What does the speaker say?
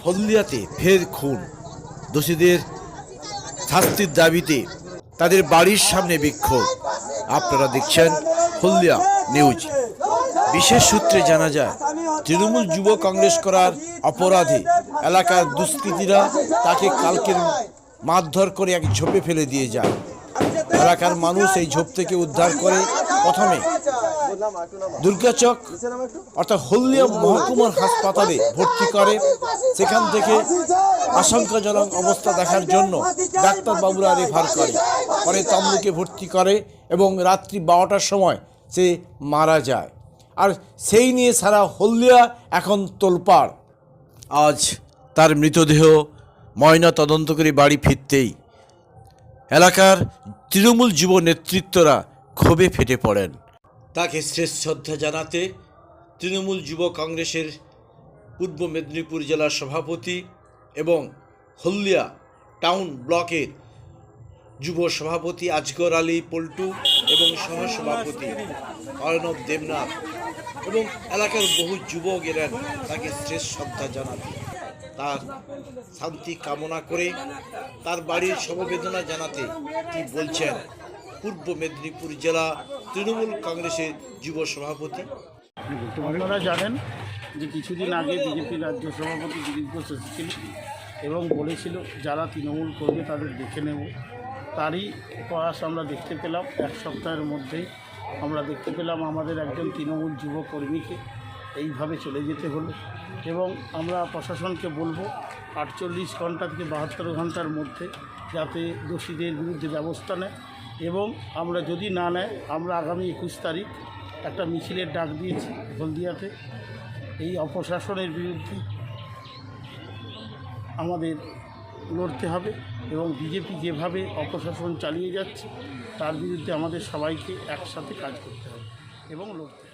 হলদিয়াতে ফের খুন, দোষীদের শাস্তির দাবিতে তাদের বাড়ির সামনে বিক্ষোভ। আপনারা দেখছেন হলদিয়া নিউজ। বিশেষ সূত্রে জানা যায়, তৃণমূল যুব কংগ্রেস করার অপরাধে এলাকার দুষ্কৃতীরা তাকে কালকের মারধর করে এক ঝোপে ফেলে দিয়ে যায়। এলাকার মানুষ এই ঝোপ থেকে উদ্ধার করে প্রথমে দুর্গাচক অর্থাৎ হলদিয়া মহকুমার হাসপাতালে ভর্তি করে। সেখান থেকে আশঙ্কাজনক অবস্থা দেখার জন্য ডাক্তারবাবুরা রেফার করে, পরে তমলুকে ভর্তি করে এবং রাত্রি 12টার সময় সে মারা যায়। আর সেই নিয়ে সারা হলদিয়া এখন তোলপাড়। আজ তার মৃতদেহ ময়না তদন্ত করে বাড়ি ফিরতেই এলাকার তৃণমূল যুব নেতৃত্বরা ক্ষোভে ফেটে পড়েন। তাকে শেষ শ্রদ্ধা জানাতে তৃণমূল যুব কংগ্রেসের পূর্ব মেদিনীপুর জেলার সভাপতি এবং হলদিয়া টাউন ব্লকের যুব সভাপতি আজগর আলী পল্টু এবং সহসভাপতি অর্ণব দেবনাথ এবং এলাকার বহু যুবক এলেন তাকে শেষ শ্রদ্ধা জানাতে, তার শান্তি কামনা করে, তার বাড়ির সমবেদনা জানাতে। কি বলছেন পূর্ব মেদিনীপুর জেলা তৃণমূল কংগ্রেসের যুব সভাপতি? আপনারা জানেন যে কিছুদিন আগে বিজেপি রাজ্য সভাপতি দিলীপ ঘোষ এসেছিল এবং বলেছিল যারা তৃণমূল করবে তাদের দেখে নেব। তারই প্রয়াস আমরা দেখতে পেলাম। এক সপ্তাহের মধ্যেই আমরা দেখতে পেলাম আমাদের একজন তৃণমূল যুব কর্মীকে এইভাবে চলে যেতে হলো। এবং আমরা প্রশাসনকে বলবো 48 ঘন্টা থেকে 72 ঘন্টার মধ্যে যাতে দোষীদের বিরুদ্ধে ব্যবস্থা নেয়। এবং আমরা যদি না নেয়, আমরা আগামী 21 তারিখ একটা মিছিলের ডাক দিয়েছি হলদিয়াতে। এই অপশাসনের বিরুদ্ধে আমাদের লড়তে হবে এবং বিজেপি যেভাবে অপশাসন চালিয়ে যাচ্ছে তার বিরুদ্ধে আমাদের সবাইকে একসাথে কাজ করতে হবে এবং লড়তে হবে।